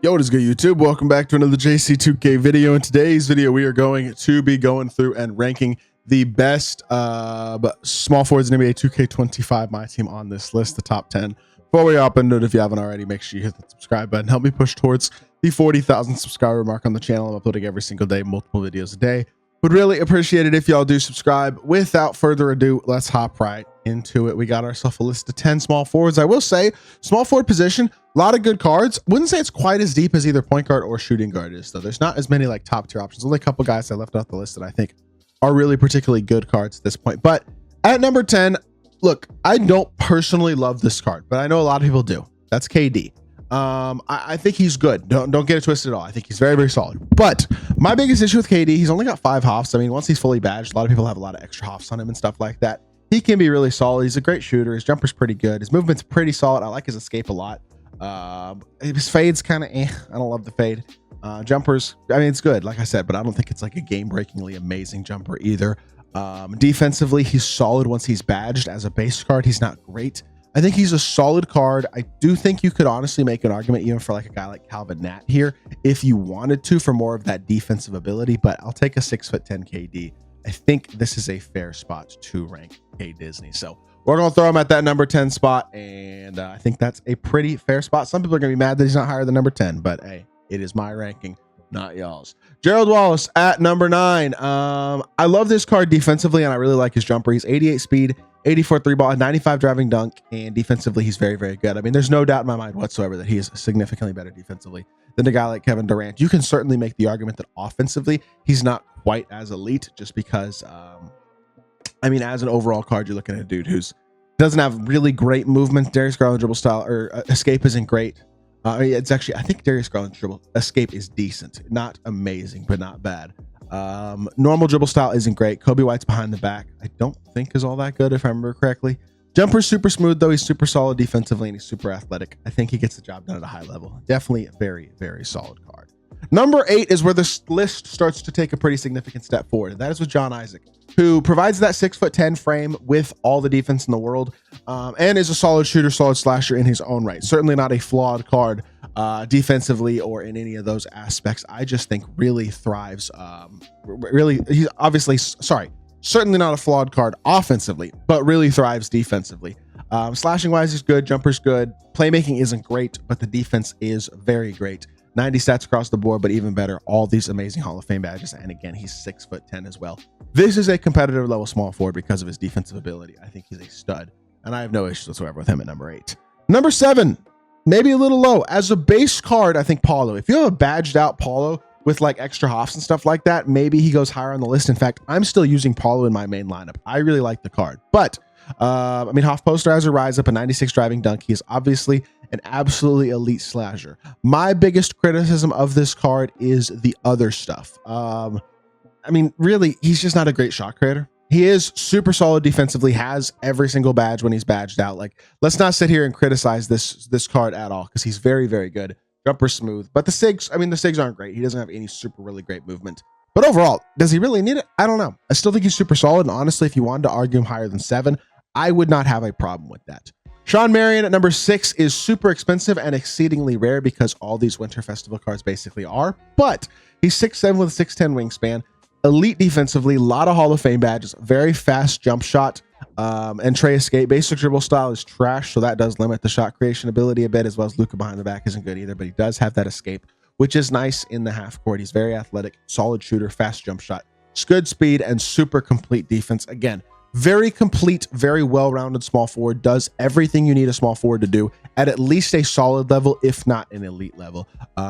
Yo, what is good, YouTube? Welcome back to another JC2K video. In today's video, we are going to be going through and ranking the best small forwards in NBA 2K25 MyTEAM on this list, the top 10. Before we hop into it, if you haven't already, make sure you hit the subscribe button. Help me push towards the 40,000 subscriber mark on the channel. I'm uploading every single day, multiple videos a day. Would really appreciate it if y'all do subscribe. Without further ado, let's hop right into it. We got ourselves a list of 10 small forwards. I will say, small forward position, a lot of good cards. Wouldn't say it's quite as deep as either point guard or shooting guard is, though. There's not as many like top tier options. Only a couple guys I left off the list that I think are really particularly good cards at this point. But at number 10, look, I don't personally love this card, but I know a lot of people do. That's KD. I think he's good. Don't get it twisted at all. I think he's very, very solid. But my biggest issue with KD, he's only got 5 hoffs. I mean, once he's fully badged, a lot of people have a lot of extra hoffs on him and stuff like that. He can be really solid. He's a great shooter. His jumper's pretty good. His movement's pretty solid. I like his escape a lot. His fade's kind of I don't love the fade. Jumpers, I mean, it's good, like I said, but I don't think it's like a game-breakingly amazing jumper either. Defensively, he's solid once he's badged. As a base card, he's not great. I think he's a solid card. I do think you could honestly make an argument even for like a guy like Calvin Nat here if you wanted to for more of that defensive ability, but I'll take a 6'10" KD. I think this is a fair spot to rank K Disney. So we're going to throw him at that number 10 spot, and I think that's a pretty fair spot. Some people are going to be mad that he's not higher than number 10, but hey, it is my ranking, not y'all's. Gerald Wallace at number 9. I love this card defensively, and I really like his jumper. He's 88 speed, 84 3 ball, 95 driving dunk, and defensively he's very, very good. I mean, there's no doubt in my mind whatsoever that he is significantly better defensively than a guy like Kevin Durant. You can certainly make the argument that offensively he's not quite as elite, just because I mean, as an overall card, you're looking at a dude who's doesn't have really great movement. Darius Garland dribble style or escape isn't great. It's actually, I think Darius Garland's dribble escape is decent, not amazing, but not bad. Normal dribble style isn't great. Kobe White's behind the back, I don't think is all that good if I remember correctly. Jumper's super smooth though. He's super solid defensively and he's super athletic. I think he gets the job done at a high level. Definitely a very, very solid card. Number 8 is where this list starts to take a pretty significant step forward, and that is with John Isaac, who provides that 6'10" frame with all the defense in the world, and is a solid shooter, solid slasher in his own right. Certainly not a flawed card defensively or in any of those aspects. I just think really thrives. He's obviously, certainly not a flawed card offensively, but really thrives defensively. Slashing wise is good, jumper's good, playmaking isn't great, but the defense is very great. 90 stats across the board, but even better, all these amazing Hall of Fame badges. And again, he's 6'10" as well. This is a competitive level small forward because of his defensive ability. I think he's a stud, and I have no issues whatsoever with him at number 8. Number 7, maybe a little low. As a base card, I think Paulo. If you have a badged out Paulo with like extra hoffs and stuff like that, maybe he goes higher on the list. In fact, I'm still using Paulo in my main lineup. I really like the card, but I mean, Hoff posterizer rise up, a 96 driving dunk. He is obviously an absolutely elite slasher. My biggest criticism of this card is the other stuff. I mean, really, he's just not a great shot creator. He is super solid defensively, has every single badge when he's badged out. Like, let's not sit here and criticize this card at all, because he's very, very good. Jumper smooth, but the SIGs, I mean, the SIGs aren't great. He doesn't have any super really great movement. But overall, does he really need it? I don't know. I still think he's super solid, and honestly, if you wanted to argue him higher than 7, I would not have a problem with that. Shawn Marion at number 6 is super expensive and exceedingly rare because all these Winter Festival cards basically are, but he's 6'7" with a 6'10" wingspan, elite defensively, a lot of Hall of Fame badges, very fast jump shot, and tray escape. Basic dribble style is trash, so that does limit the shot creation ability a bit, as well as Luka behind the back isn't good either, but he does have that escape, which is nice in the half court. He's very athletic, solid shooter, fast jump shot, good speed, and super complete defense. Again, very complete, very well-rounded small forward, does everything you need a small forward to do at least a solid level, if not an elite level,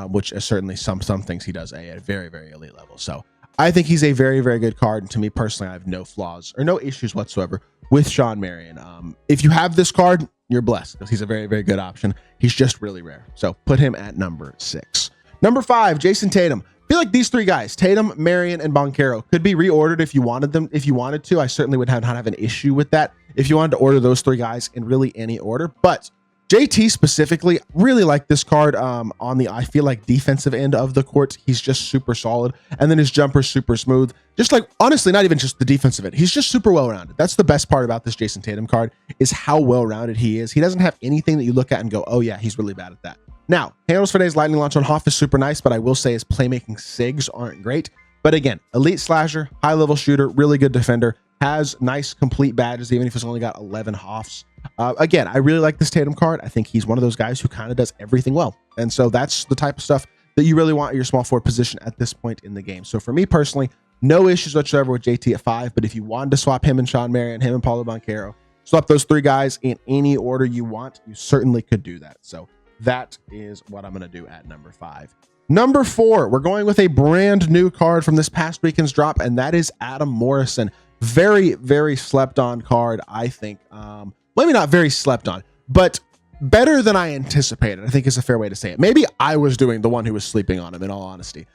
which is certainly some things he does at a very, very elite level. So I think he's a very, very good card. And to me personally, I have no flaws or no issues whatsoever with Shawn Marion. If you have this card, you're blessed because he's a very, very good option. He's just really rare. So put him at number 6. Number 5, Jason Tatum. I feel like these 3 guys, Tatum, Marion, and Boncaro, could be reordered if you wanted them. If you wanted to, I certainly would not have an issue with that if you wanted to order those 3 guys in really any order. But JT specifically, really like this card on the, I feel like, defensive end of the court. He's just super solid. And then his jumper's super smooth. Just like, honestly, not even just the defensive end. He's just super well-rounded. That's the best part about this Jason Tatum card, is how well-rounded he is. He doesn't have anything that you look at and go, oh yeah, he's really bad at that. Now, handles for days, lightning launch on Hoff is super nice, but I will say his playmaking sigs aren't great. But again, elite slasher, high level shooter, really good defender, has nice complete badges, even if he's only got 11 Hoffs. Again, I really like this Tatum card. I think he's one of those guys who kind of does everything well. And so that's the type of stuff that you really want at your small forward position at this point in the game. So for me personally, no issues whatsoever with JT at 5, but if you wanted to swap him and Shawn Marion, him and Paulo Paulo, swap those 3 guys in any order you want, you certainly could do that. So that is what I'm going to do at number 5. Number 4, we're going with a brand new card from this past weekend's drop, and that is Adam Morrison. Very, very slept on card, I think. Maybe not very slept on, but better than I anticipated, I think is a fair way to say it. Maybe I was doing the one who was sleeping on him, in all honesty,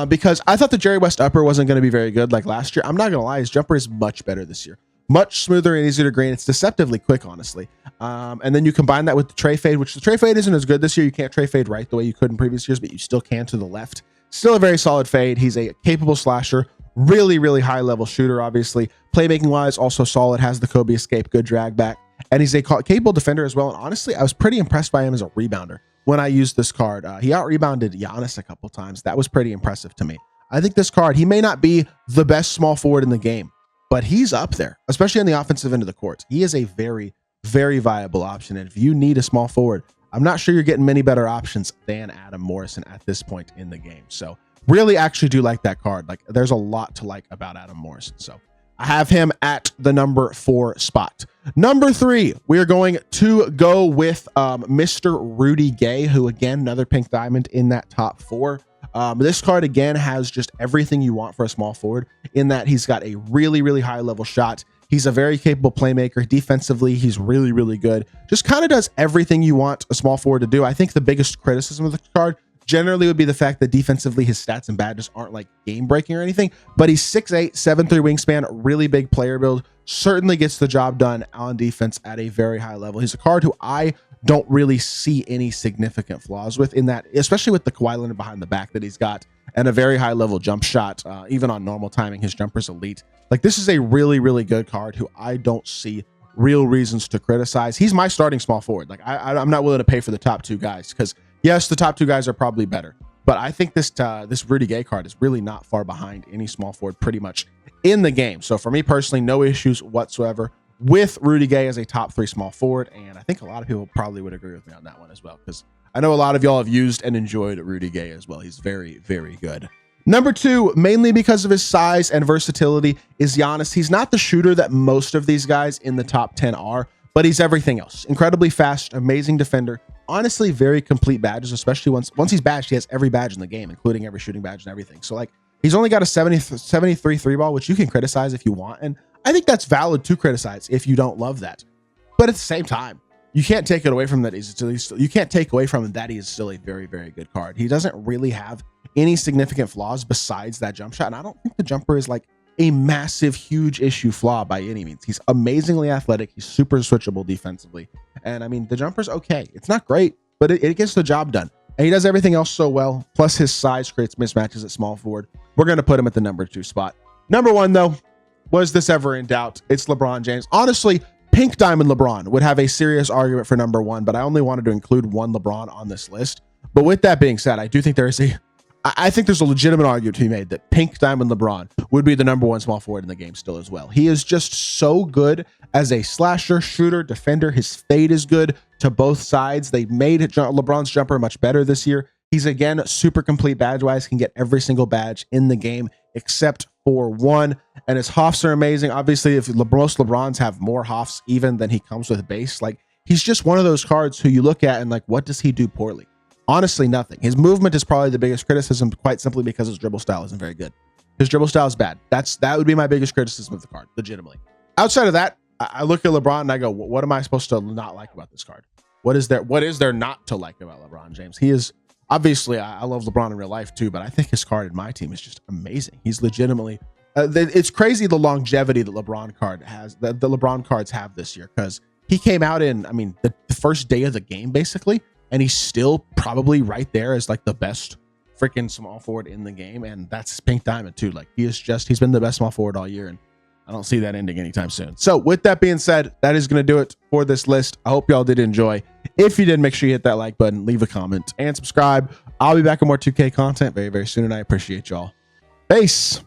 because I thought the Jerry West upper wasn't going to be very good like last year. I'm not going to lie, his jumper is much better this year. Much smoother and easier to green. It's deceptively quick, honestly. And then you combine that with the tray fade, which the tray fade isn't as good this year. You can't tray fade right the way you could in previous years, but you still can to the left. Still a very solid fade. He's a capable slasher, really, really high level shooter, obviously. Playmaking wise, also solid, has the Kobe escape, good drag back. And he's a capable defender as well. And honestly, I was pretty impressed by him as a rebounder when I used this card. He out-rebounded Giannis a couple times. That was pretty impressive to me. I think this card, he may not be the best small forward in the game, but he's up there, especially on the offensive end of the court. He is a very, very viable option. And if you need a small forward, I'm not sure you're getting many better options than Adam Morrison at this point in the game. So really actually do like that card. Like, there's a lot to like about Adam Morrison. So I have him at the number 4 spot. Number 3, we are going to go with Mr. Rudy Gay, who again, another pink diamond in that top 4. This card again has just everything you want for a small forward, in that he's got a really, really high level shot. He's a very capable playmaker. Defensively, he's really, really good. Just kind of does everything you want a small forward to do. I think the biggest criticism of the card generally would be the fact that defensively his stats and badges aren't like game breaking or anything, but he's 6'8", 7'3" wingspan, really big player build, certainly gets the job done on defense at a very high level. He's a card who I don't really see any significant flaws with, in that, especially with the Kawhi Leonard behind the back that he's got and a very high level jump shot. Even on normal timing, his jumper's elite. Like, this is a really, really good card who I don't see real reasons to criticize. He's my starting small forward. Like, I'm not willing to pay for the top 2 guys, because yes, the top 2 guys are probably better, but I think this Rudy Gay card is really not far behind any small forward pretty much in the game. So for me personally, no issues whatsoever with Rudy Gay as a top 3 small forward. And I think a lot of people probably would agree with me on that one as well, because I know a lot of y'all have used and enjoyed Rudy Gay as well. He's very, very good. Number 2, mainly because of his size and versatility, is Giannis. He's not the shooter that most of these guys in the top 10 are, but he's everything else. Incredibly fast, amazing defender. Honestly, very complete badges, especially once he's badged, he has every badge in the game, including every shooting badge and everything. So like, he's only got a 73 3 ball, which you can criticize if you want. And I think that's valid to criticize if you don't love that. But at the same time, you can't take it away from that. You can't take away from him that he is still a very, very good card. He doesn't really have any significant flaws besides that jump shot. And I don't think the jumper is like a massive, huge issue flaw by any means. He's amazingly athletic. He's super switchable defensively. And I mean, the jumper's okay. It's not great, but it gets the job done. And he does everything else so well. Plus his size creates mismatches at small forward. We're going to put him at the number 2 spot. Number 1 though, was this ever in doubt? It's LeBron James. Honestly, Pink Diamond LeBron would have a serious argument for number 1, but I only wanted to include one LeBron on this list. But with that being said, I do think there's a legitimate argument to be made that Pink Diamond LeBron would be the number 1 small forward in the game still as well. He is just so good as a slasher, shooter, defender. His fade is good to both sides. They made LeBron's jumper much better this year. He's again super complete badge wise, can get every single badge in the game except for 1. And his Hoffs are amazing. Obviously, if most LeBrons have more Hoffs even than he comes with base, like, he's just one of those cards who you look at and like, what does he do poorly? Honestly, nothing. His movement is probably the biggest criticism, quite simply because his dribble style isn't very good. His dribble style is bad. That would be my biggest criticism of the card, legitimately. Outside of that, I look at LeBron and I go, what am I supposed to not like about this card? What is there not to like about LeBron James? He is obviously, I love LeBron in real life too, but I think his card in my team is just amazing. He's legitimately, it's crazy the longevity that LeBron card has, that the LeBron cards have this year, because he came out in, I mean, the first day of the game basically, and he's still probably right there as like the best freaking small forward in the game. And that's Pink Diamond too. Like, he's been the best small forward all year, and I don't see that ending anytime soon. So with that being said, that is going to do it for this list. I hope y'all did enjoy. If you did, make sure you hit that like button, leave a comment, and subscribe. I'll be back with more 2K content very, very soon, and I appreciate y'all. Peace.